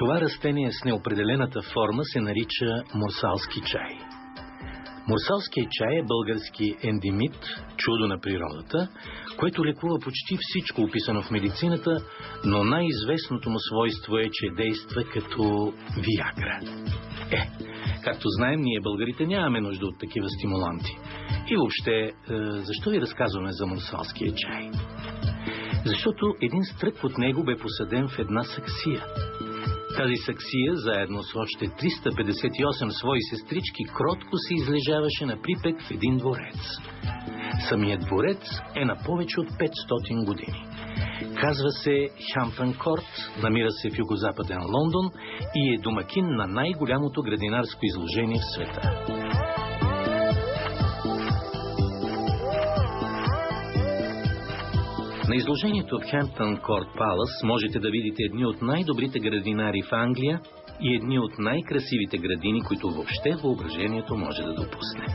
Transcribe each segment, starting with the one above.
Това растение с неопределената форма се нарича мурсалски чай. Мурсалският чай е български ендемит, чудо на природата, което лекува почти всичко описано в медицината, но най-известното му свойство е, че действа като виагра. Както знаем, ние българите нямаме нужда от такива стимуланти. И въобще, защо ви разказваме за мурсалския чай? Защото един стрък от него бе посаден в една саксия. Тази саксия, заедно с още 358 свои сестрички, кротко се излежаваше на припек в един дворец. Самият дворец е на повече от 500 години. Казва се Хемптън Корт, намира се в югозападен Лондон и е домакин на най-голямото градинарско изложение в света. На изложението в Хемптън Корт Палас можете да видите едни от най-добрите градинари в Англия и едни от най-красивите градини, които въобще въображението може да допусне.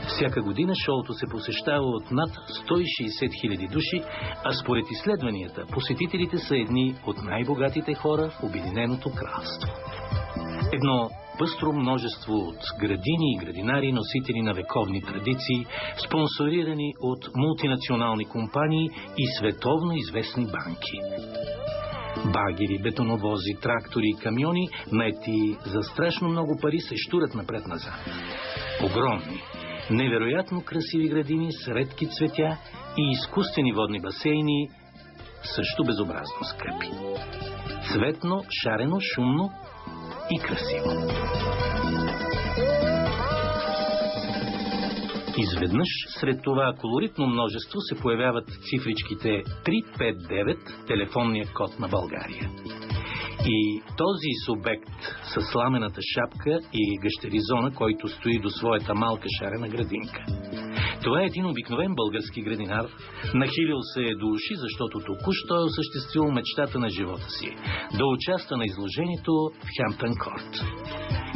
Всяка година шоуто се посещава от над 160 хиляди души, а според изследванията посетителите са едни от най-богатите хора в Обединеното кралство. Едно пъстро множество от градини и градинари, носители на вековни традиции, спонсорирани от мултинационални компании и световно известни банки. Багери, бетоновози, трактори и камиони, наети за страшно много пари, се щурят напред-назад. Огромни, невероятно красиви градини с редки цветя и изкуствени водни басейни, също безобразно скъпи. Цветно, шарено, шумно и красиво. Изведнъж сред това колоритно множество се появяват цифричките 359, телефонния код на България. И този субект с сламената шапка и гъщеризона, който стои до своята малка шарена градинка. Това е един обикновен български градинар. Нахилил се е до уши, защото току-що е осъществил мечтата на живота си – да участва на изложението в Хемптън Корт.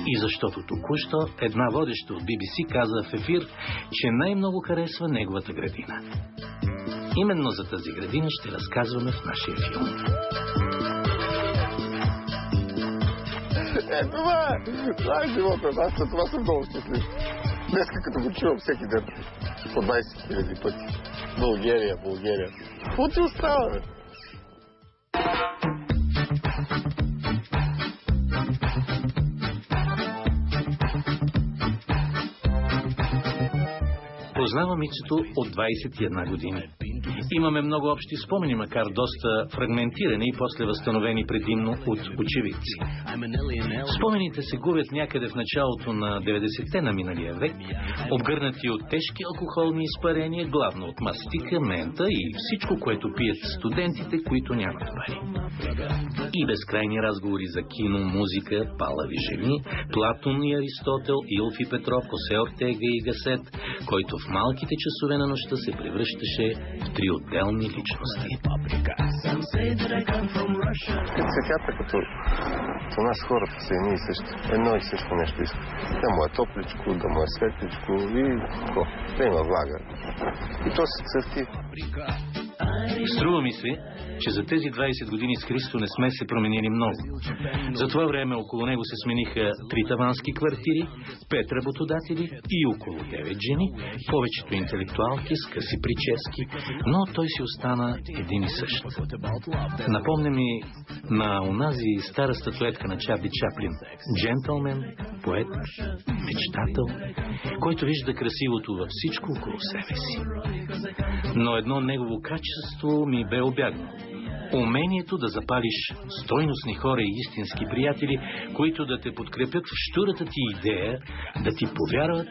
И защото току-що една водеща от BBC каза в ефир, че най-много харесва неговата градина. Именно за тази градина ще разказваме в нашия филм. Това е живота. Аз за това съм много щастлив. Днеска като го чувам всеки ден по 20 хиляди пъти. България. Какво ти остава, бе? Познавам Мицето от 21 години. Имаме много общи спомени, макар доста фрагментирани и после възстановени предимно от очевидци. Спомените се губят някъде в началото на 90-те на миналия век, обгърнати от тежки алкохолни изпарения, главно от мастика, мента и всичко, което пият студентите, които нямат пари. И безкрайни разговори за кино, музика, палави жени, Платон и Аристотел, Илф и Петров, Хосе Ортега и Гасет, който в малките часове на нощта се превръщаше в три отделни личности. Цветята като у нас хората са едни и същи. Едно и също нещо иска. Да му е топличко, да му е светличко и да има влага. И то се цъфти. Струва ми се, че за тези 20 години с Христо не сме се променили много. За това време около него се смениха 3 тавански квартири, 5 работодатели и около 9 жени, повечето интелектуалки с къси прически, но той си остана един и същ. Напомня ми на онази стара статуетка на Чарли Чаплин. Джентълмен, поет, мечтател, който вижда красивото във всичко около себе си. Но едно негово качество ми бе обягнало. Умението да запалиш стойностни хора и истински приятели, които да те подкрепят в щурата ти идея, да ти повярват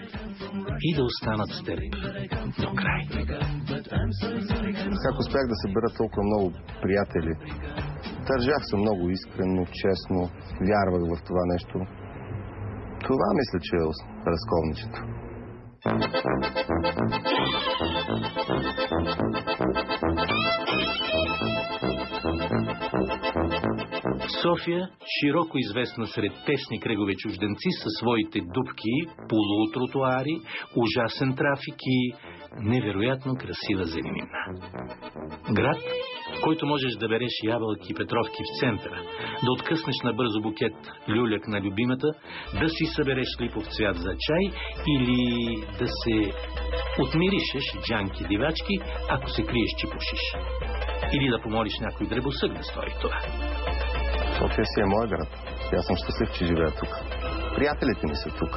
и да останат с теб до край. Как успях да събера толкова много приятели? Държах се много искрено, честно, вярвах в това нещо. Това мисля, че е разковничето. София, широко известна сред тесни кръгове чужденци със своите дупки, полутротуари, ужасен трафик и невероятно красива зеленина. Град, който можеш да береш ябълки и петровки в центъра, да откъснеш набързо букет люляк на любимата, да си събереш липов цвят за чай или да се отмиришеш джанки дивачки, ако се криеш, че пушиш. Или да помолиш някой дребосък да стори това. София си е мой град. Аз съм щастлив, че живея тук. Приятелите ми са тук,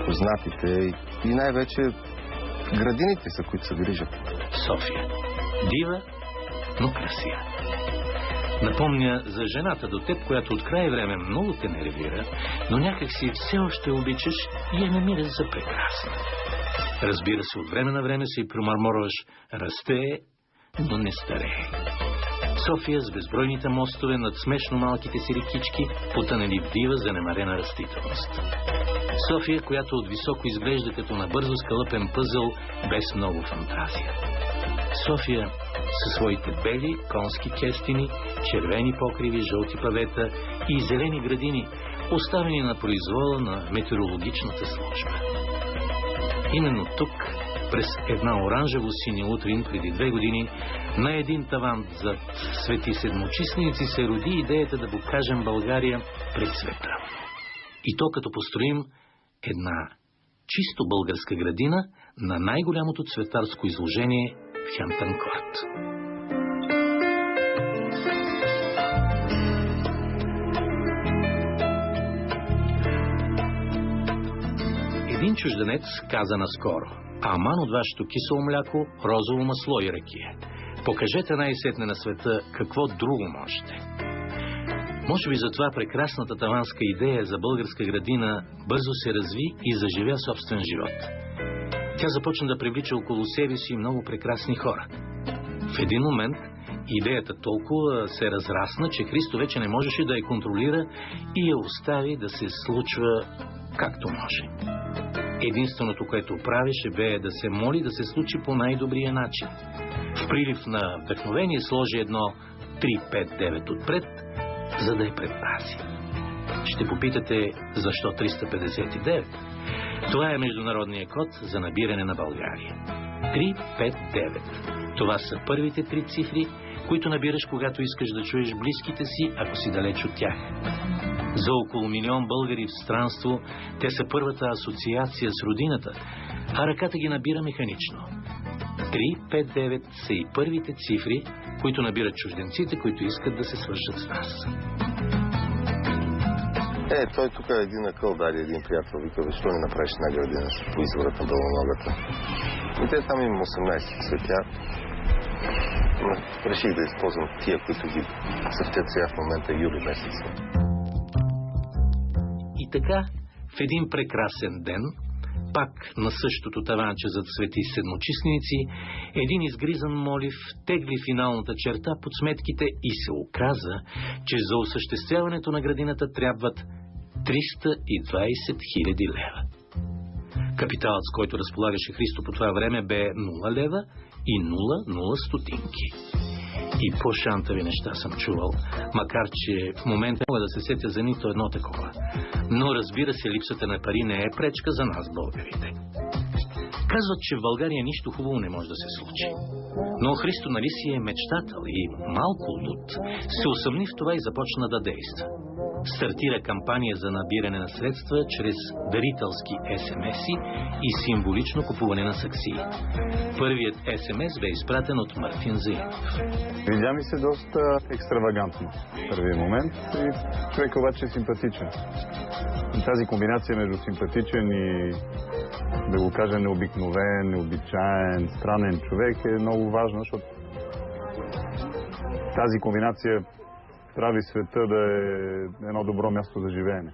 познатите и най-вече градините са, които се грижат. София. Дива, но красива. Напомня за жената до теб, която от край време много те нервира, но някак си все още обичаш и я намираш за прекрасна. Разбира се, от време на време си промърморваш: расте, но не старее. София с безбройните мостове над смешно малките си рекички, потънали в дива занемарена растителност. София, която от високо изглежда като набързо скалъпен пъзъл, без много фантазия. София със своите бели конски кестини, червени покриви, жълти павета и зелени градини, оставени на произвола на метеорологичната служба. Именно тук, през една оранжево-синя утрин преди 2 години, на един таван зад Свети Седмочисленици се роди идеята да покажем България пред света. И то като построим една чисто българска градина на най-голямото цветарско изложение в Хемптън Корт. Един чужденец каза наскоро: аман от вашето кисело мляко, розово масло и ракия. Покажете най-сетне на света какво друго можете. Може би затова прекрасната таванска идея за българска градина бързо се разви и заживя собствен живот. Тя започна да привлича около себе си много прекрасни хора. В един момент идеята толкова се разрасна, че Христо вече не можеше да я контролира и я остави да се случва както може. Единственото, което правеше, бе да се моли да се случи по най-добрия начин. В прилив на вдъхновение сложи едно 359 отпред, за да я предпази. Ще попитате, защо 359? Това е международният код за набиране на България. 359. Това са първите 3 цифри, които набираш, когато искаш да чуеш близките си, ако си далеч от тях. За около 1 милион българи в странство те са първата асоциация с родината, а ръката ги набира механично. 359 са и първите цифри, които набират чужденците, които искат да се свършат с нас. Той тук е един акъл даде един приятел. Вика: защо не направиш една градина по изворът на Белоногата? И те там имам 18 цветя. Реших да използвам тия, които ги цъфтят сега в момента юли месец. И така, в един прекрасен ден, пак на същото таванче зад Свети Седмочисленици, един изгризан молив тегли финалната черта под сметките и се оказа, че за осъществяването на градината трябват 320 000 лева. Капиталът, с който разполагаше Христо по това време, бе 0 лева и 0 стотинки. И по-шантави неща съм чувал, макар че в момента мога да се сетя за нито едно такова. Но разбира се, липсата на пари не е пречка за нас, българите. Казват, че в България нищо хубаво не може да се случи. Но Христо нали си е мечтател и малко луд се усъмни в това и започна да действа. Стартира кампания за набиране на средства чрез дарителски СМС-и и символично купуване на саксии. Първият СМС бе изпратен от Мартин Заимов. Видя ми се доста екстравагантно в първия момент и човек обаче е симпатичен. И тази комбинация между симпатичен и, да го кажа, необикновен, необичаен, странен човек е много важна, защото тази комбинация прави света да е едно добро място за живеене.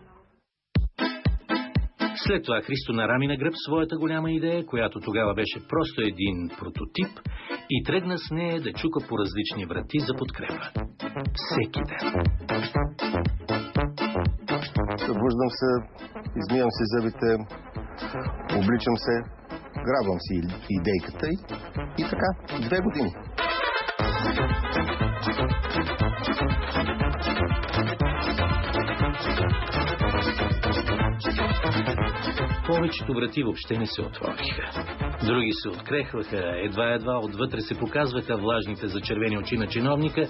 След това Христо нарами на гръб своята голяма идея, която тогава беше просто един прототип, и тръгна с нея да чука по различни врати за подкрепа. Всеки ден. Събуждам се, измивам си зъбите, обличам се, грабвам си идейката и така, 2 години. Повечето врати въобще не се отвориха. Други се открехваха, едва отвътре се показваха влажните зачервени очи на чиновника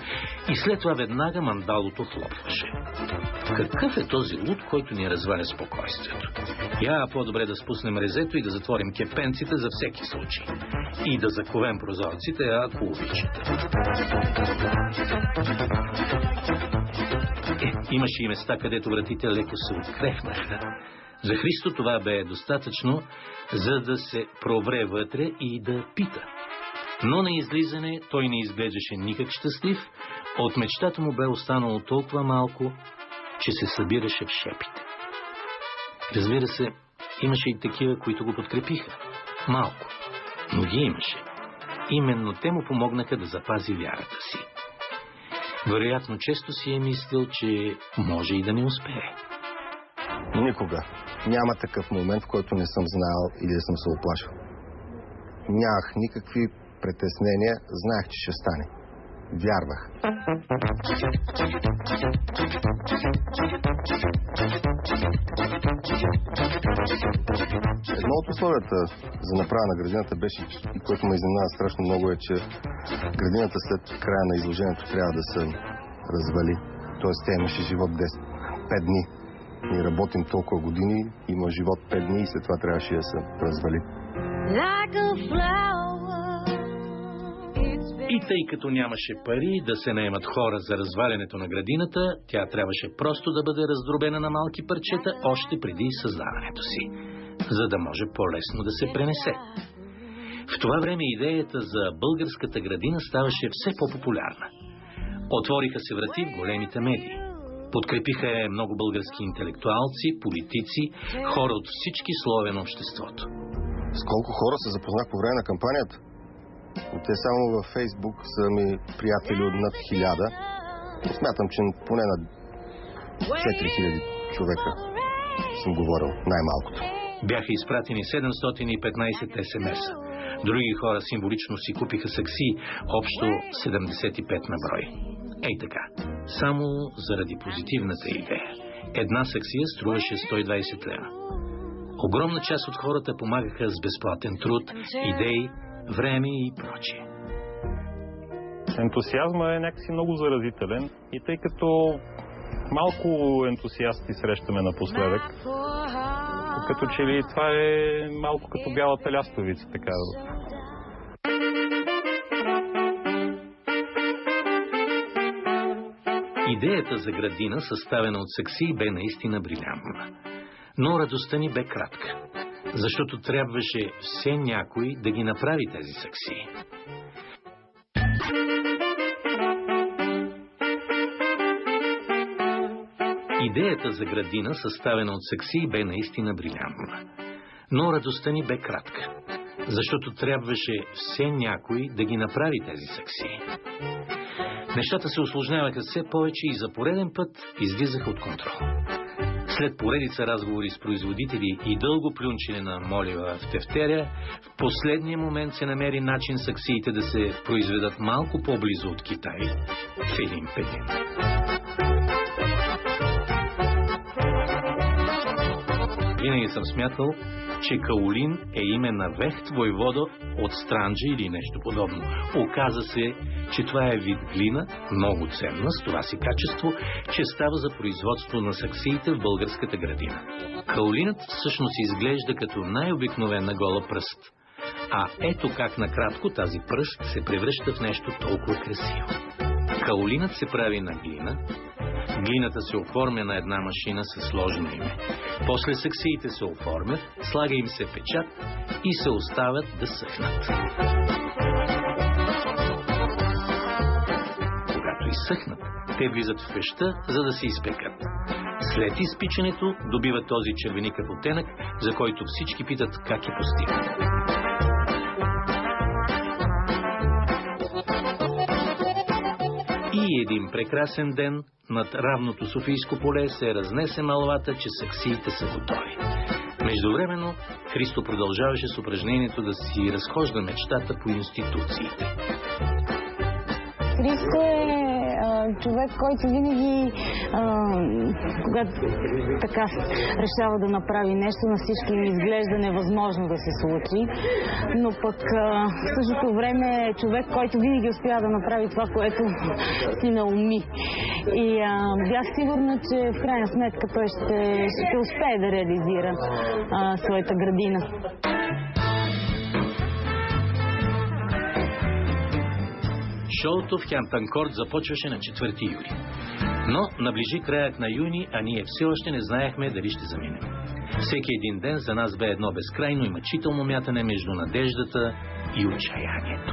и след това веднага мандалото хлопваше. Какъв е този луд, който ни разваля спокойствието? Я по-добре да спуснем резето и да затворим кепенците за всеки случай. И да заковем прозорците, ако обичате. Имаше и места, където вратите леко се открехнаха. За Христо това бе достатъчно, за да се провре вътре и да пита. Но на излизане той не изглеждаше никак щастлив. От мечтата му бе останало толкова малко, че се събираше в шепите. Разбира се, имаше и такива, които го подкрепиха. Малко, но ги имаше. Именно те му помогнаха да запази вярата си. Вероятно, често си е мислил, че може и да не успее. Никога. Няма такъв момент, в който не съм знаел или да съм се оплашил. Нямах никакви притеснения, знаех, че ще стане. Вярвах. Едно от условията за направа на градината беше, и което ме изненада страшно много, е, че градината след края на изложението трябва да се развали. Тоест тя имаше живот 5 дни. Ние работим толкова години, има живот 5 дни и след това трябваше да се развали. И тъй като нямаше пари да се наемат хора за развалянето на градината, тя трябваше просто да бъде раздробена на малки парчета още преди създаването си, за да може по-лесно да се пренесе. В това време идеята за българската градина ставаше все по-популярна. Отвориха се врати в големите медии. Подкрепиха много български интелектуалци, политици, хора от всички слоеве на обществото. С колко хора се запознах по време на кампанията? Те само във Фейсбук са ми приятели от над 1000. Смятам, че поне на 4000 човека съм говорил най-малкото. Бяха изпратени 715 СМС-а. Други хора символично си купиха саксии, общо 75 на брой. Ей така, само заради позитивната идея. Една саксия струваше 120 лева. Огромна част от хората помагаха с безплатен труд, идеи, време и прочие. Ентусиазма е някакси много заразителен и тъй като малко ентусиасти срещаме напоследък, като че ли това е малко като бялата лястовица, така. Идеята за градина, съставена от саксии, бе наистина брилянтна. Но радостта ни бе кратка, защото трябваше все някой да ги направи тези саксии. Идеята за градина, съставена от саксии, бе наистина брилянтна. Но радостта ни бе кратка, защото трябваше все някой да ги направи тези саксии. Нещата се усложняваха все повече и за пореден път излизаха от контрол. След поредица разговори с производители и дълго плюнчене на молива в тефтеря, в последния момент се намери начин саксиите да се произведат малко по-близо от Китай, в един Пекин. Винаги съм смятал, че Каолин е име на Вехт войвода от Странджа или нещо подобно. Оказа се, че това е вид глина, много ценна, с това си качество, че става за производство на саксиите в българската градина. Каолинът всъщност изглежда като най-обикновена гола пръст. А ето как накратко тази пръст се превръща в нещо толкова красиво. Каолинът се прави на глина. Глината се оформя на една машина със сложно име. После саксиите се оформят, слага им се печат и се оставят да съхнат. Когато изсъхнат, те влизат в пещта, за да се изпекат. След изпичането добиват този червеникав оттенък, за който всички питат как е постигнат. И един прекрасен ден над равното Софийско поле се разнесе мълвата, че саксиите са готови. Междувременно Христо продължаваше с упражнението да си разхожда мечтата по институциите. Христо е човек, който винаги, когато така решава да направи нещо, на всички им изглежда невъзможно да се случи. Но пък в същото време е човек, който винаги успява да направи това, което си науми. И бях сигурна, че в крайна сметка той ще успее да реализира своята градина. Шоуто в Хемптън Корт започваше на 4 юли. Но наближи краят на юни, а ние все още не знаехме дали ще заминем. Всеки един ден за нас бе едно безкрайно и мъчително мятане между надеждата и отчаянието.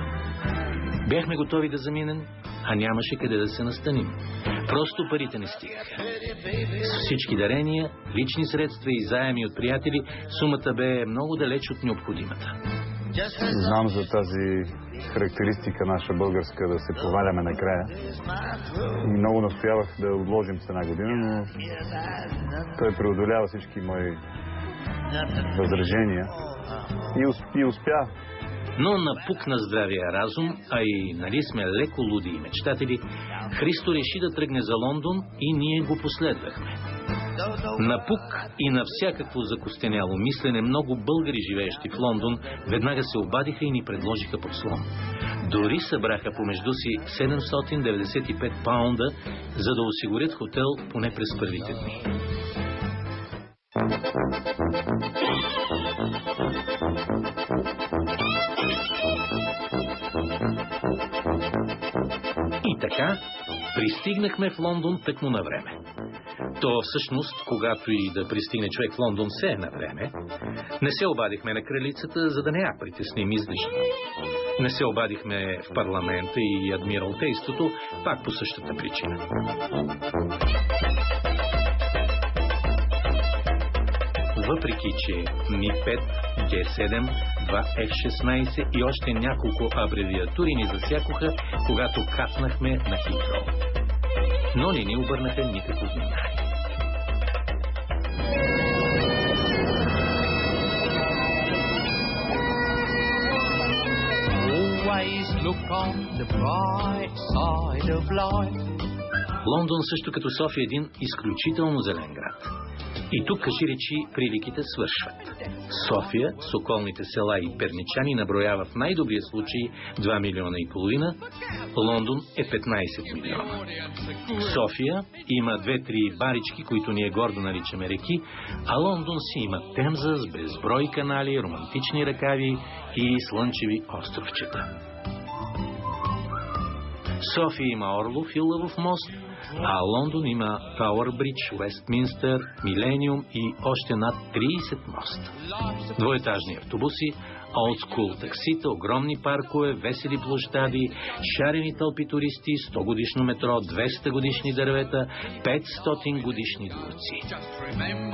Бяхме готови да заминем, а нямаше къде да се настаним. Просто парите не стигаха. С всички дарения, лични средства и заеми от приятели, сумата бе много далеч от необходимата. Знам за тази характеристика наша българска да се поваляме накрая. И много настоявах да отложим с една година, но той преодолява всички мои възражения и успя. Но напукна здравия разум, а и нали сме леко луди и мечтатели, Христо реши да тръгне за Лондон и ние го последвахме. Напук и на всякакво закостеняло мислене много българи, живеещи в Лондон, веднага се обадиха и ни предложиха подслон. Дори събраха помежду си 795 паунда, за да осигурят хотел поне през първите дни. И така, пристигнахме в Лондон тъкмо на време. То всъщност, когато и да пристигне човек в Лондон, все е на време. Не се обадихме на кралицата, за да не я притесним излишно. Не се обадихме в парламента и адмиралтейството, пак по същата причина. Въпреки, че Ми-5, Г-7, 2 F-16 и още няколко абревиатури ни засякоха, когато кацнахме на Хитроу. Но не ни обърнаха никакво внимание. Always look on the bright side of life. Лондон също като София е един изключително зелен град. И тук, кажи речи, приликите свършват. София с околните села и перничани наброява в най-добрия случай 2,5 милиона. Лондон е 15 милиона. София има 2-3 барички, които ние гордо наричаме реки, а Лондон си има Темза с безброй канали, романтични ръкави и слънчеви островчета. София има Орлов и Лъвов мост, а Лондон има Тауър Бридж, Уестминстър, Милениум и още над 30 моста. Двоетажни автобуси, олдскул таксита, огромни паркове, весели площади, шарени тълпи туристи, 100 годишно метро, 200 годишни дървета, 500 годишни дворци.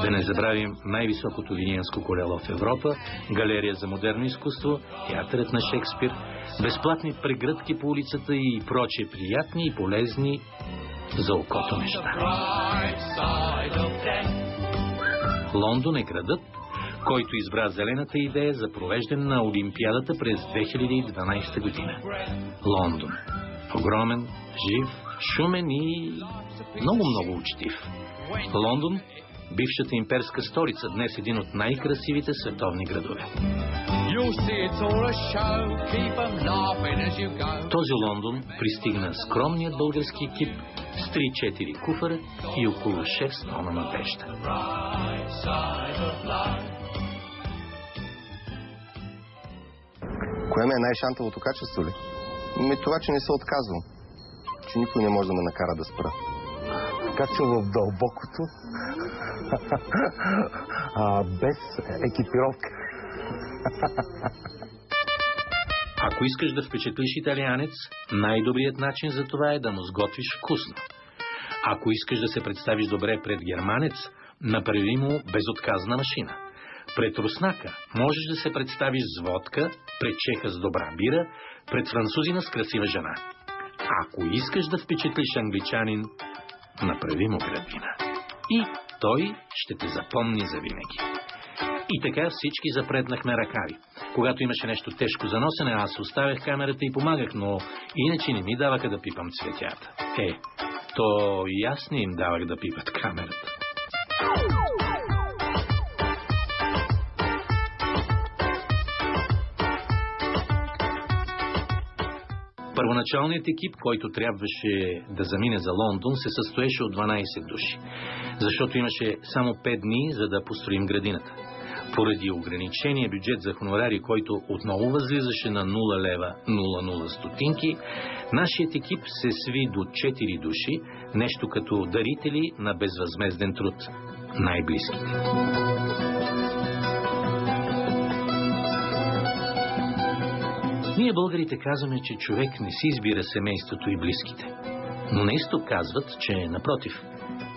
Да не забравим най-високото виниенско колело в Европа, галерия за модерно изкуство, театърът на Шекспир, безплатни прегръдки по улицата и прочие приятни и полезни за окото неща. Лондон е градът, който избра зелената идея за провеждане на Олимпиадата през 2012 година. Лондон. Огромен, жив, шумен и много учтив. Лондон, бившата имперска столица, днес един от най-красивите световни градове. Този Лондон пристигна скромният български екип с 3-4 куфара и около 6 тона надежда. Кое ме е най-шантавото качество ли? Това, че не се отказвам. Че никой не може да ме накара да спра. Качвам в дълбокото, без екипировка. Ако искаш да впечатлиш италианец, най-добрият начин за това е да му сготвиш вкусно. Ако искаш да се представиш добре пред германец, направи му безотказна машина. Пред руснака можеш да се представиш с водка, пред чеха с добра бира, пред французина с красива жена. Ако искаш да впечатлиш англичанин, направи му градина. И той ще те запомни завинаги. И така всички запретнахме ръкави. Когато имаше нещо тежко за носене, аз оставях камерата и помагах, но иначе не ми даваха да пипам цветята. То и аз не им давах да пипат камерата. Първоначалният екип, който трябваше да замине за Лондон, се състоеше от 12 души, защото имаше само 5 дни, за да построим градината. Поради ограничения бюджет за хонорари, който отново възлизаше на 0 лева 00 стотинки, нашият екип се сви до 4 души, нещо като дарители на безвъзмезден труд. Най-близките. Ние българите казваме, че човек не си избира семейството и близките. Но на изток казват, че напротив,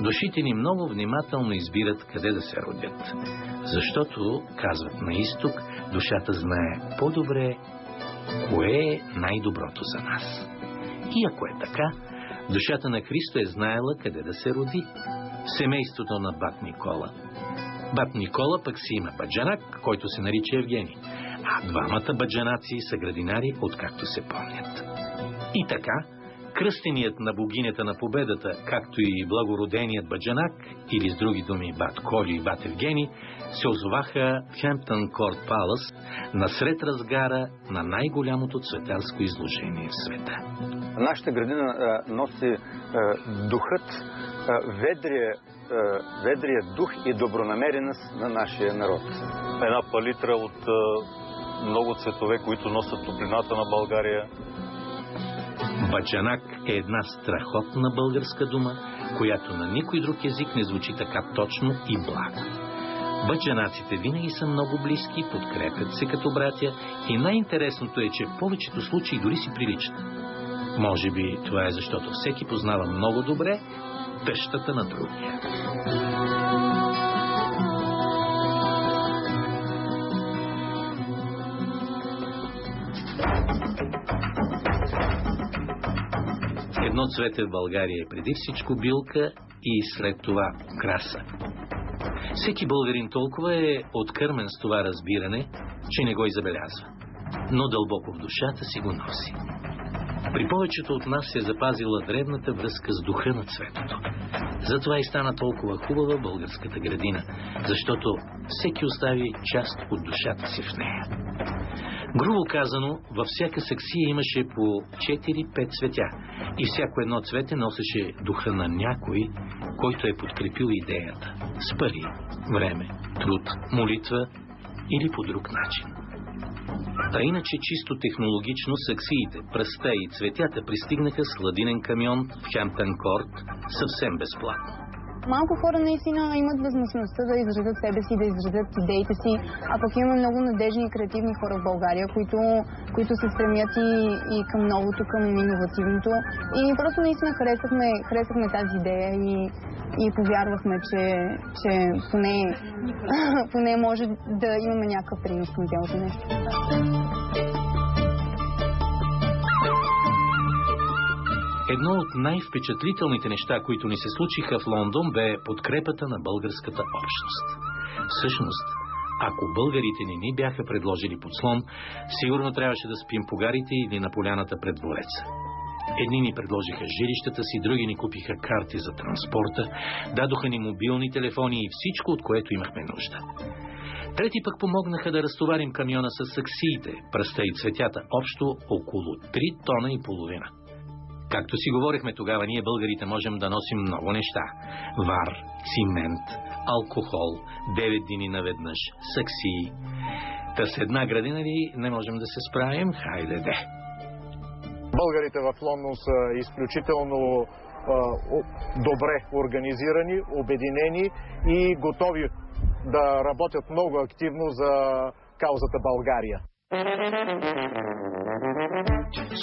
душите ни много внимателно избират къде да се родят. Защото, казват на изток, душата знае по-добре кое е най-доброто за нас. И ако е така, душата на Христо е знаела къде да се роди. Семейството на бат Никола. Бат Никола пък си има баджанак, който се нарича Евгений. А двамата баджанаци са градинари, откакто се помнят. И така, кръстеният на богинята на победата, както и благороденият баджанак, или с други думи бат Коли и бат Евгений, се озоваха в Хемптън Корт Палас насред разгара на най-голямото цветарско изложение в света. Нашата градина носи духът, ведрия дух и добронамереност на нашия народ. Една палитра от много цветове, които носят топлината на България. Баджанак е една страхотна българска дума, която на никой друг език не звучи така точно и благо. Баджанаците винаги са много близки, подкрепят се като братя и най-интересното е, че в повечето случаи дори си приличат. Може би това е защото всеки познава много добре тъщата на другия. Едно цвете в България е преди всичко билка и след това краса. Всеки българин толкова е откърмен с това разбиране, че не го и забелязва. Но дълбоко в душата си го носи. При повечето от нас се е запазила древната връзка с духа на цветето. Затова и стана толкова хубава българската градина, защото всеки остави част от душата си в нея. Грубо казано, във всяка саксия имаше по 4-5 цветя и всяко едно цвете носеше духа на някой, който е подкрепил идеята с пари, време, труд, молитва или по друг начин. А иначе чисто технологично саксиите, пръста и цветята пристигнаха с хладинен камион в Хемптън Корт съвсем безплатно. Малко хора наистина имат възможността да изразят себе си, да изразят идеите си, а пък имаме много надежни и креативни хора в България, които се стремят и към новото, към иновативното. И просто наистина харесахме тази идея и повярвахме, че поне може да имаме някакъв принос към цялото нещо. Едно от най-впечатлителните неща, които ни се случиха в Лондон, бе подкрепата на българската общност. Всъщност, ако българите не ни бяха предложили подслон, сигурно трябваше да спим по гарите или на поляната пред двореца. Едни ни предложиха жилищата си, други ни купиха карти за транспорта, дадоха ни мобилни телефони и всичко, от което имахме нужда. Трети пък помогнаха да разтоварим камиона с саксиите, пръста и цветята, общо около 3 тона и половина. Както си говорихме тогава, ние българите можем да носим много неща. Вар, цимент, алкохол, 9 дни наведнъж, саксии. Та с една градина ли не можем да се справим? Хайде де! Българите в Лондон са изключително добре организирани, обединени и готови да работят много активно за каузата България.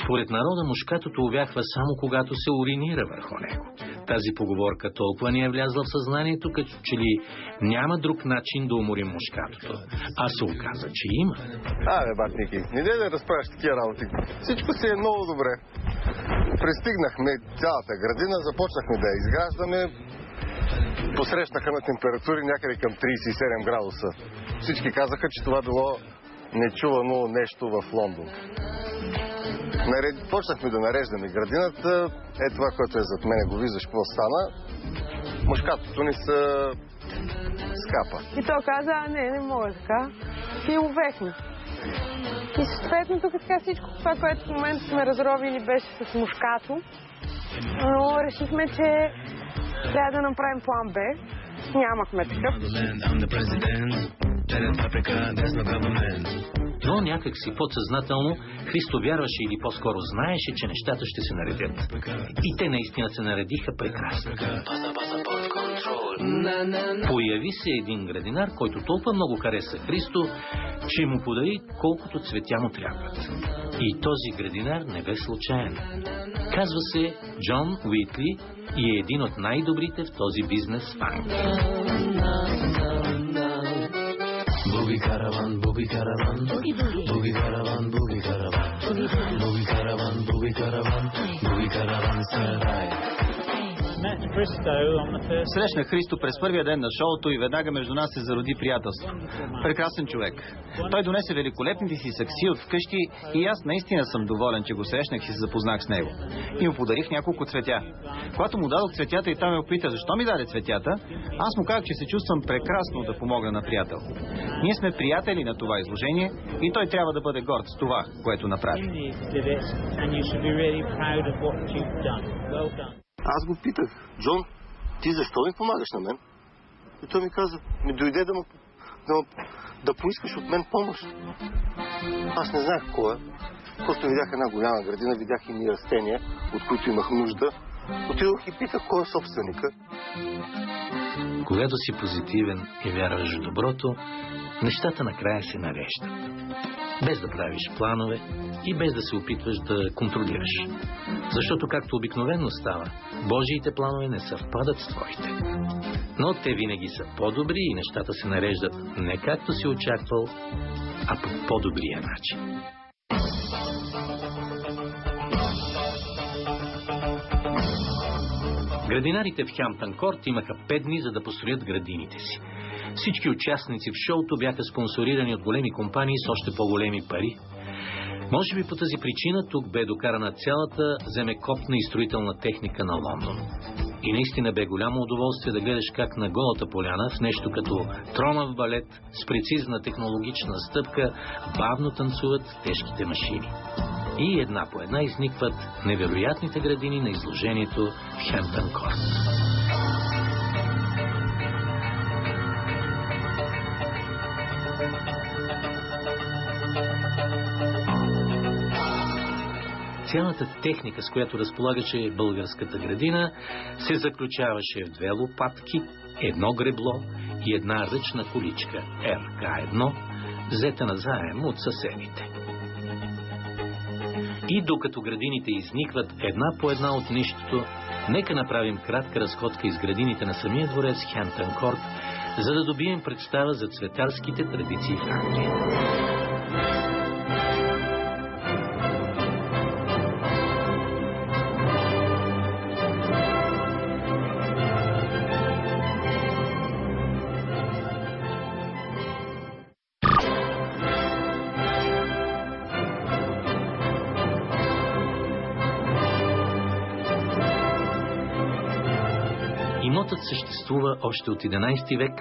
Според народа мушкатото увяхва само когато се уринира върху него. Тази поговорка толкова ни е влязла в съзнанието, като че ли няма друг начин да уморим мушкатото. А се оказа, че има. Бат Ники, не дай да разправяш такива работи. Всичко си е много добре. Пристигнахме цялата градина, започнахме да я изграждаме. Посрещнаха на температури някъде към 37 градуса. Всички казаха, че това било нечувано нещо в Лондон. Почнахме да нареждаме градината. Е това, което е зад мене, го виждаш какво стана. Мушкатото ни се скапа. И той каза, не може така. И увехме. И съответно тук така всичко това, което в момента сме разровили, беше с мушкато. Но решихме, че трябва да направим план Б. Нямахме такъв. Но някак си подсъзнателно Христо вярваше или по-скоро знаеше, че нещата ще се наредят. И те наистина се наредиха прекрасно. Появи се един градинар, който толкова много хареса Христо, че му подари колкото цветя му трябват. И този градинар не бе случайен. Казва се Джон Уитли и е един от най-добрите в този бизнес в Англия. Boogie caravan, boogie caravan, boogie caravan, boogie caravan, boogie caravan, boogie caravan, boogie caravan sarai. Срещнах Христо през първия ден на шоуто и веднага между нас се зароди приятелство. Прекрасен човек. Той донесе великолепните си сакси от вкъщи и аз наистина съм доволен, че го срещнах и се запознах с него. И му подарих няколко цветя. Когато му дадох цветята и той ме опита защо ми даде цветята, аз му казах, че се чувствам прекрасно да помогна на приятел. Ние сме приятели на това изложение и той трябва да бъде горд с това, което направи. Аз го питах, Джон, ти защо ми помагаш на мен? И той ми каза, ми дойде да поискаш от мен помощ. Аз не знаех кой е. Просто видях една голяма градина, видях и ни растения, от които имах нужда. Отидох и питах кой е собственика. Когато си позитивен и вярваш в доброто, нещата накрая се нареждат. Без да правиш планове и без да се опитваш да контролираш. Защото, както обикновено става, Божиите планове не съвпадат с твоите. Но те винаги са по-добри и нещата се нареждат не както си очаквал, а по по-добрия начин. Градинарите в Хемптън Корт имаха 5 дни, за да построят градините си. Всички участници в шоуто бяха спонсорирани от големи компании с още по-големи пари. Може би по тази причина тук бе докарана цялата земекопна и строителна техника на Лондон. И наистина бе голямо удоволствие да гледаш как на голата поляна, в нещо като тромав балет, с прецизна технологична стъпка, бавно танцуват тежките машини. И една по една изникват невероятните градини на изложението в Хемптън Корт. Цялата техника, с която разполагаше българската градина, се заключаваше в 2 лопатки, 1 гребло и една ръчна количка РК-1, взета назаем от съседите. И докато градините изникват една по една от нищото, нека направим кратка разходка из градините на самия дворец Хемптън Корт, за да добием представа за цветарските традиции в Англия. Имотът съществува още от 11 век,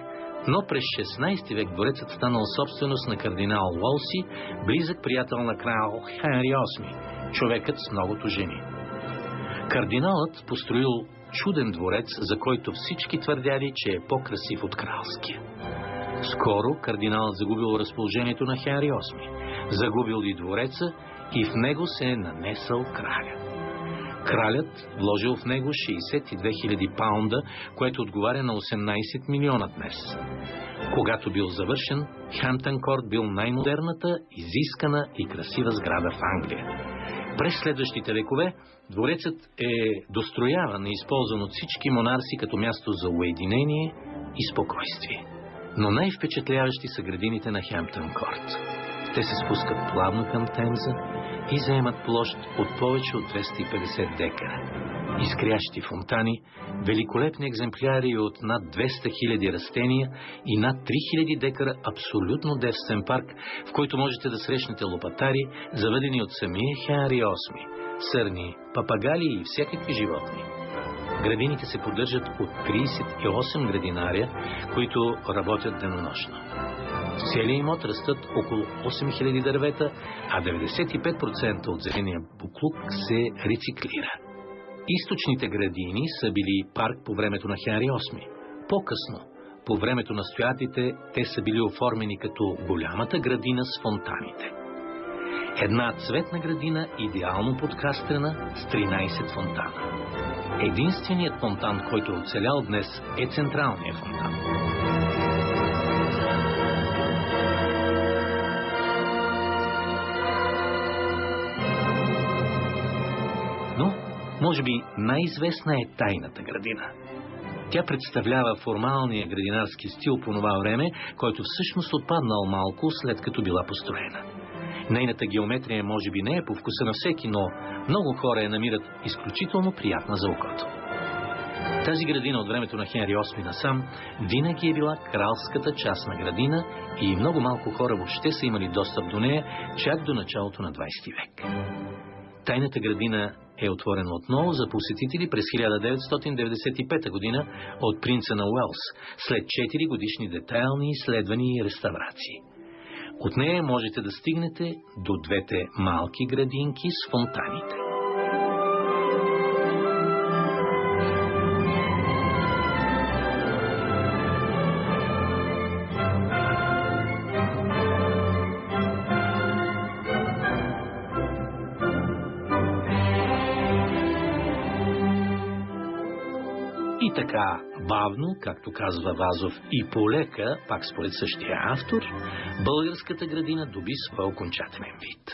но през 16 век дворецът станал собственост на кардинал Уолси, близък приятел на крал Хенри VIII, човекът с многото жени. Кардиналът построил чуден дворец, за който всички твърдяли, че е по-красив от кралския. Скоро кардиналът загубил разположението на Хенри VIII, загубил и двореца и в него се е нанесъл краля. Кралят вложил в него 62 000 паунда, което отговаря на 18 милиона днес. Когато бил завършен, Хемптън Корт бил най-модерната, изискана и красива сграда в Англия. През следващите векове дворецът е дострояван и използван от всички монарси като място за уединение и спокойствие. Но най-впечатляващи са градините на Хемптън Корт. Те се спускат плавно към Темза и заемат площ от повече от 250 декара. Изкрящи фонтани, великолепни екземпляри от над 200 000 растения и над 3000 декара абсолютно девствен парк, в който можете да срещнете лопатари, заведени от самия Хенри VIII, сърни, папагали и всякакви животни. Градините се поддържат от 38 градинария, които работят денонощно. В целия имот растат около 8000 дървета, а 95% от зеления буклук се рециклира. Източните градини са били парк по времето на Хенри VIII. По-късно, по времето на стоятите, те са били оформени като голямата градина с фонтаните. Една цветна градина, идеално подкастрена, с 13 фонтана. Единственият фонтан, който е оцелял днес, е централният фонтан. Но, може би, най-известна е тайната градина. Тя представлява формалния градинарски стил по това време, който всъщност отпаднал малко след като била построена. Нейната геометрия може би не е по вкуса на всеки, но много хора я намират изключително приятна за окото. Тази градина от времето на Хенри VIII насам винаги е била кралската частна градина и много малко хора въобще са имали достъп до нея чак до началото на 20 век. Тайната градина е отворена отново за посетители през 1995 година от принца на Уелс, след 4 годишни детайлни изследвания и реставрации. От нея можете да стигнете до двете малки градинки с фонтаните. И така, бавно, както казва Вазов, и полека, пак според същия автор, българската градина доби своя окончателен вид.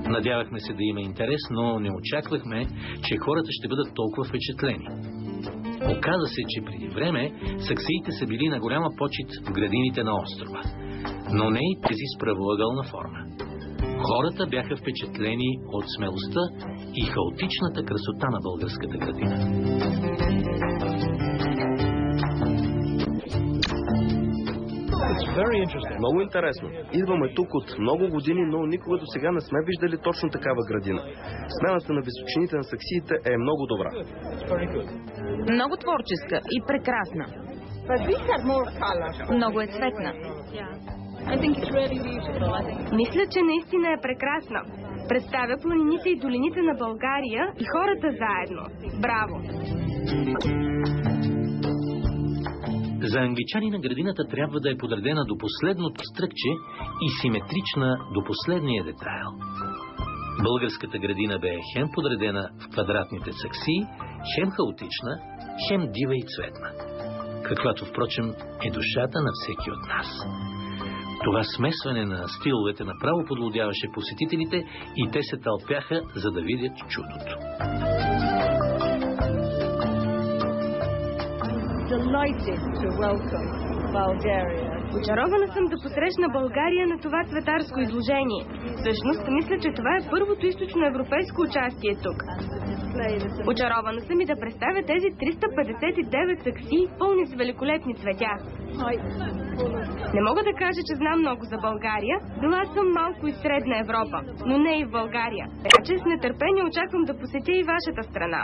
Надявахме се да има интерес, но не очаквахме, че хората ще бъдат толкова впечатлени. Оказа се, че преди време саксиите са били на голяма почит в градините на острова, но не и тези с правоъгълна форма. Хората бяха впечатлени от смелостта и хаотичната красота на българската градина. Много интересно. Идваме тук от много години, но никога до сега не сме виждали точно такава градина. Смяната на височините на саксиите е много добра. Много творческа и прекрасна. Много е цветна. Мисля, че наистина е прекрасна. Представя планините и долините на България и хората заедно. Браво! За англичанина градината трябва да е подредена до последното стръкче и симетрична до последния детайл. Българската градина бе хем подредена в квадратните саксии, хем хаотична, хем дива и цветна. Каквато, впрочем, е душата на всеки от нас. Това смесване на стиловете направо подлудяваше посетителите и те се тълпяха, за да видят чудото. Очарована съм да посрещна България на това цветарско изложение. Всъщност, мисля, че това е първото източноевропейско участие тук. Очарована съм и да представя тези 359 саксии, пълни с великолепни цветя. Не мога да кажа, че знам много за България. Била съм малко и Средна Европа, но не и в България. Така че с нетърпение очаквам да посетя и вашата страна.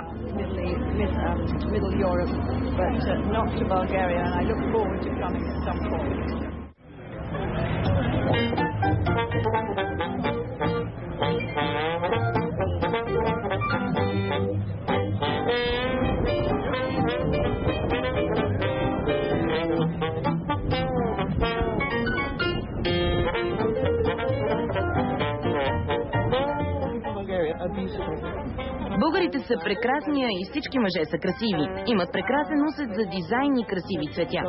Българите са прекрасни и всички мъже са красиви. Имат прекрасен усет за дизайн и красиви цветя.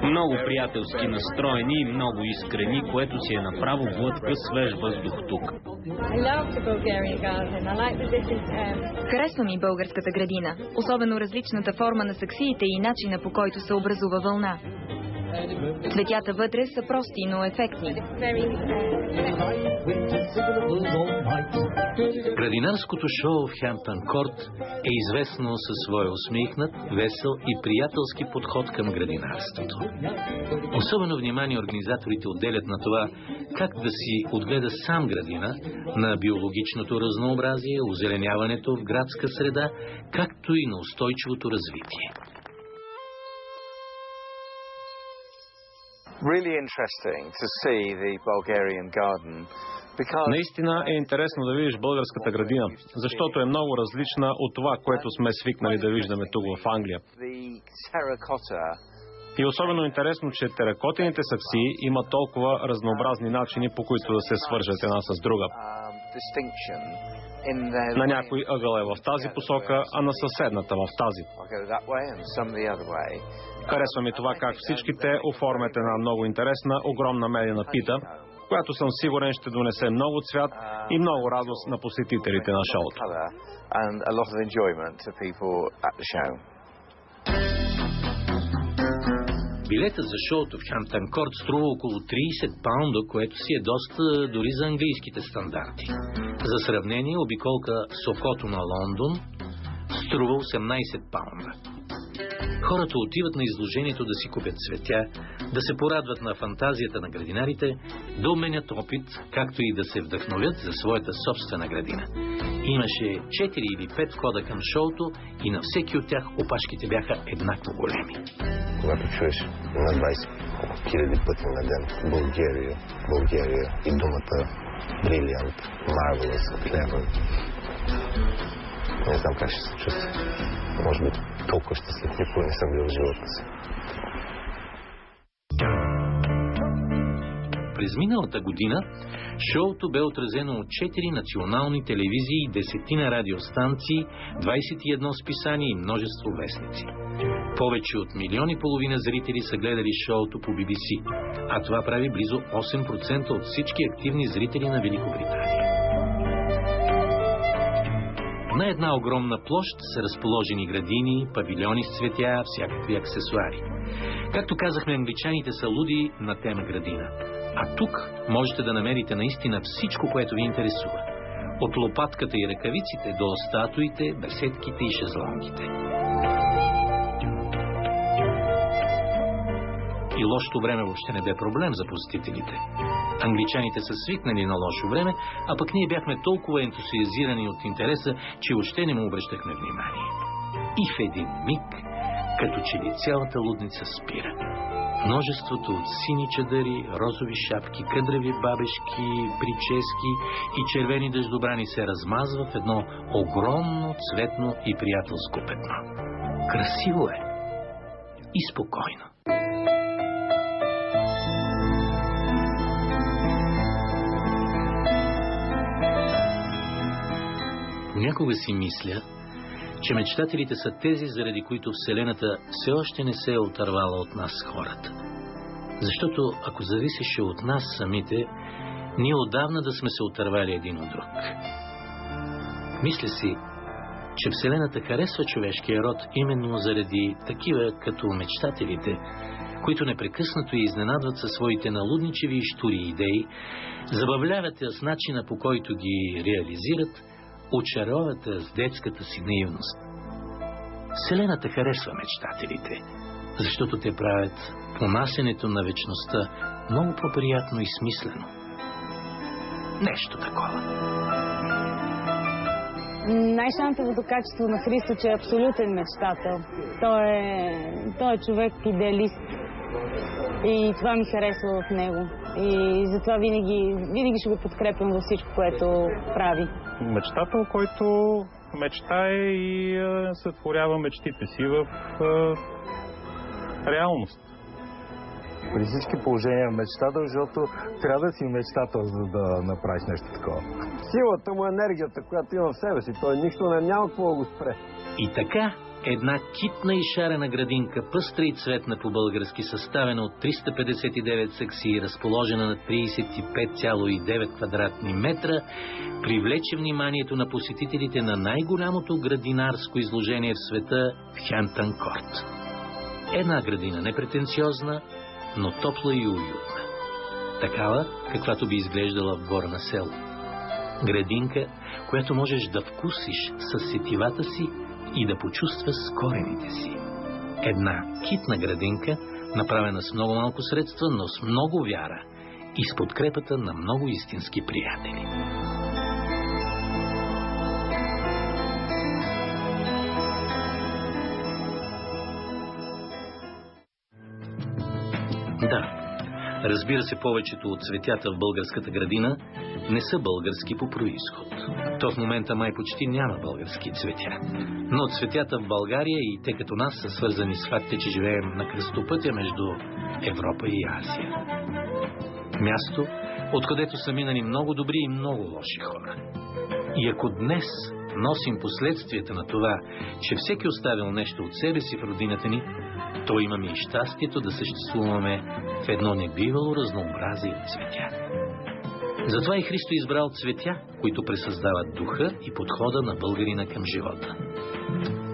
Много приятелски настроени и много искрени, което си е направо глътка свеж въздух тук. Харесва ми българската градина, особено различната форма на саксиите и начина, по който се образува вълна. Цветята вътре са прости, но ефектни. Градинарското шоу в Хемптън Корт е известно със своя усмихнат, весел и приятелски подход към градинарството. Особено внимание организаторите отделят на това как да си отгледа сам градина, на биологичното разнообразие, озеленяването в градска среда, както и на устойчивото развитие. Really interesting to see the Bulgarian garden. Наистина е интересно да видиш българската градина, защото е много различна от това, което сме свикнали да виждаме тук в Англия. И особено интересно, че теракотените саксии имат толкова разнообразни начини, по които да се свържат една с друга. На някой ъгъл е в тази посока, а на съседната в тази. Харесва ми това как всичките оформят една много интересна, огромна медена пита, която съм сигурен ще донесе много цвят и много радост на посетителите на шоуто. Билетът за шоуто в Хемптън Корт струва около 30 паунда, което си е доста дори за английските стандарти. За сравнение, обиколка Сокото на Лондон струва 18 паунда. Хората отиват на изложението да си купят цветя, да се порадват на фантазията на градинарите, да обменят опит, както и да се вдъхновят за своята собствена градина. Имаше 4 или 5 входа към шоуто и на всеки от тях опашките бяха еднакво големи. Когато чуеш на 20 000 пъти на ден България и думата Brilliant, Marvelous, Clever, не знам как ще се чувства. Може би толкова щастлив никога не съм бил в живота си. През миналата година шоуто бе отразено от 4 национални телевизии, 10 радиостанции, 21 списания и множество вестници. Повече от 1,5 милиона зрители са гледали шоуто по BBC, а това прави близо 8% от всички активни зрители на Великобритания. На една огромна площ са разположени градини, павилиони с цветя, всякакви аксесуари. Както казахме, англичаните са луди на тема градина. А тук можете да намерите наистина всичко, което ви интересува. От лопатката и ръкавиците до статуите, беседките и шезлонгите. И лошото време въобще не бе проблем за посетителите. Англичаните са свикнали на лошо време, а пък ние бяхме толкова ентусиазирани от интереса, че въобще не му обръщахме внимание. И в един миг, като че ли цялата лудница спира. Множеството от сини чадъри, розови шапки, къдрави бабешки, прически и червени дъждобрани се размазва в едно огромно, цветно и приятелско петно. Красиво е и спокойно. Някога си мисля, че мечтателите са тези, заради които Вселената все още не се е отървала от нас, хората. Защото ако зависеше от нас самите, ние отдавна да сме се отървали един от друг. Мисля си, че Вселената харесва човешкия род именно заради такива като мечтателите, които непрекъснато я изненадват със своите налудничеви и щури идеи, забавляват я с начина, по който ги реализират, очароват с детската си наивност. Вселената харесва мечтателите, защото те правят понасенето на вечността много по-приятно и смислено. Нещо такова. Най-шантовото качество на Христо, че е абсолютен мечтател. Той е човек идеалист. И това ми харесва в него. И затова винаги ще го подкрепям във всичко, което прави. Мечтател, който мечтае и сътворява мечтите си в реалност. При всички положения мечтател, защото трябва да си мечтател, за да направиш нещо такова. Силата му, енергията, която има в себе си, той нищо няма какво да го спре. И така, една китна и шарена градинка, пъстра и цветна по-български, съставена от 359 секции, разположена на 35,9 квадратни метра, привлече вниманието на посетителите на най-голямото градинарско изложение в света в Хемптън Корт. Една градина непретенциозна, но топла и уютна. Такава, каквато би изглеждала в двора на село. Градинка, която можеш да вкусиш с сетивата си и да почувстваш с корените си. Една китна градинка, направена с много малко средства, но с много вяра и с подкрепата на много истински приятели. Да, разбира се, повечето от цветята в българската градина не са български по произход. То в момента май почти няма български цветя. Но цветята в България и те като нас са свързани с факта, че живеем на кръстопътя между Европа и Азия. Място, откъдето са минали много добри и много лоши хора. И ако днес носим последствията на това, че всеки оставил нещо от себе си в родината ни, то имаме и щастието да съществуваме в едно небивало разнообразие от цветя. Затова и Христо избрал цветя, които пресъздават духа и подхода на българина към живота.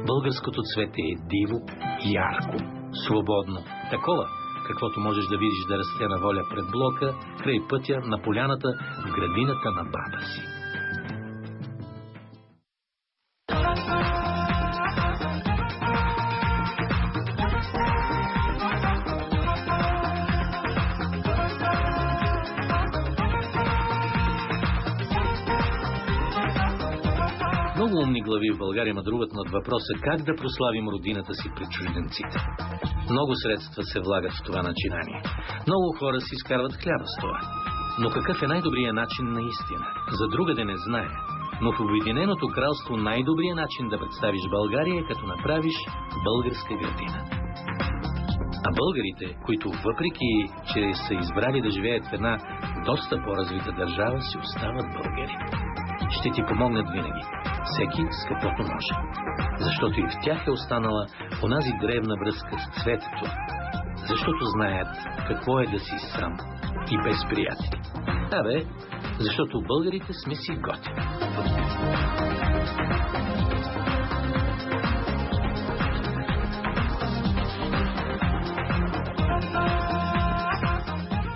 Българското цвете е диво, ярко, свободно, такова, каквото можеш да видиш да расте на воля пред блока, край пътя, на поляната, в градината на баба си. Много умни глави в България мъдруват над въпроса как да прославим родината си пред чужденците. Много средства се влагат в това начинание. Много хора си изкарват хляба с това. Но какъв е най-добрият начин наистина? За другаде не знае. Но в Обединеното кралство най-добрият начин да представиш България е като направиш българска градина. А българите, които въпреки, че са избрали да живеят в една доста по-развита държава, си остават българи. Ще ти помогнат винаги. Всеки с каквото може. Защото и в тях е останала онази древна връзка с цветето. Защото знаят какво е да си сам и без приятели. Да бе, защото българите сме си готини.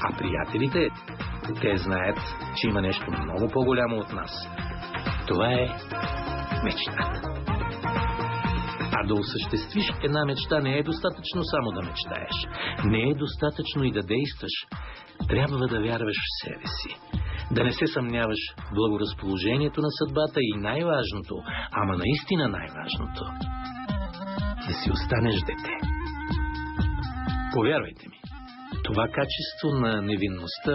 А приятелите, те знаят, че има нещо много по-голямо от нас. Това е мечтата. А да осъществиш една мечта не е достатъчно само да мечтаеш. Не е достатъчно и да действаш. Трябва да вярваш в себе си. Да не се съмняваш в благоразположението на съдбата и най-важното, ама наистина най-важното, да си останеш дете. Повярвайте ми, това качество на невинността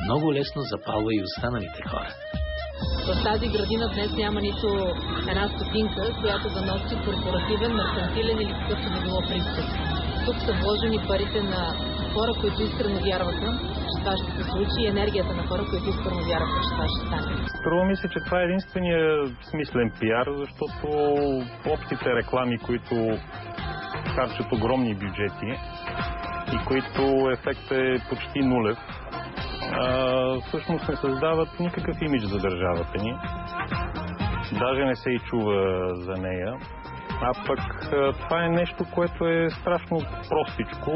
много лесно запалва и останалите хора. В тази градина днес няма нито една стотинка, която да носи корпоративен, меркантилен или какъвто да било принцип. Тук са вложени парите на хора, които искрено вярваха, че това ще се случи, и енергията на хора, които искрено вярваха, че това ще стане. Струва ми се, че това е единствения смислен пиар, защото общите реклами, които харчат огромни бюджети и които ефектът е почти нулев, всъщност не създават никакъв имидж за държавата ни. Даже не се и чува за нея. А пък това е нещо, което е страшно простичко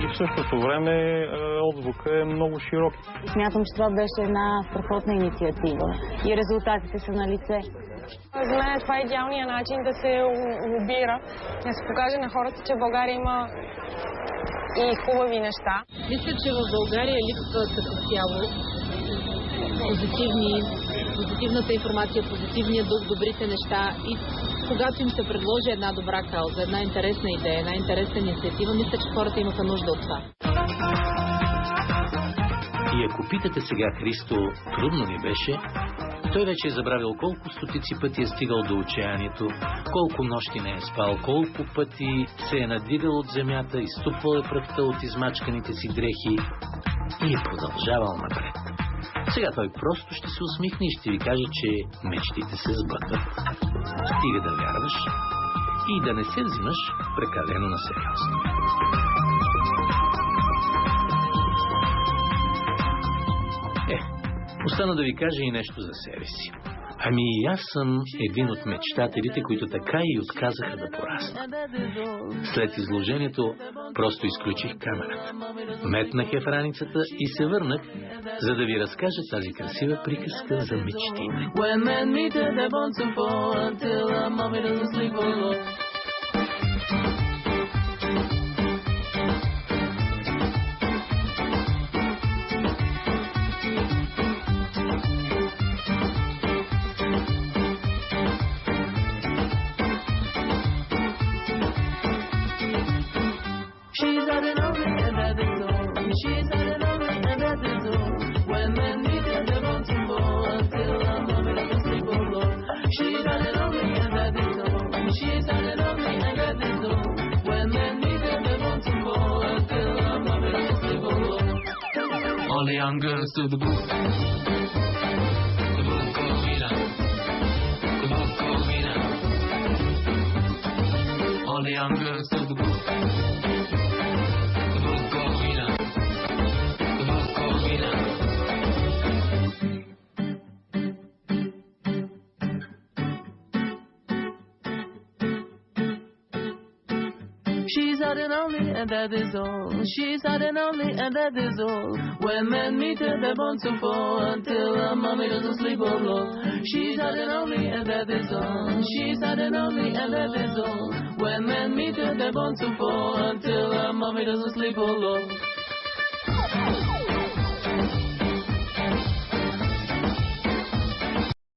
и в същото време отзвука е много широк. Смятам, че това беше една страхотна инициатива и резултатите са на лице. За мен това е идеалният начин да се лобира, да се покаже на хората, че България има и хубави неща. Мисля, че в България липсва като цяло позитивната информация, позитивния дух, добрите неща, и когато им се предложи една добра кауза, една интересна идея, една интересна инициатива, мисля, че хората имаха нужда от това. И ако питате сега Христо, трудно ли беше? Той вече е забравил колко стотици пъти е стигал до отчаянието, колко нощи не е спал, колко пъти се е надигал от земята, изступвал е пръвта от измачканите си дрехи и е продължавал напред. Сега той просто ще се усмихне и ще ви каже, че мечтите се сбъдват. Стига да вярваш и да не се взимаш прекалено на сериозно. Остана да ви кажа и нещо за себе си. Ами и аз съм един от мечтателите, които така и отказаха да пораснат. След изложението просто изключих камерата. Метнах я в раницата и се върнах, за да ви разкажа тази красива приказка за мечтите. All the young girls to the book. The book of Vida. The book of Vida. All the young girls to the book. The book of Vida. The book of Vida. She's hot and only, and that is all. She's hot and only, and that is all. When men meet her, they're born to fall until mommy doesn't sleep alone. She's hot and only, and that is all. She's hot and only, and that is all. When men meet her, they're born to fall until mommy doesn't sleep alone.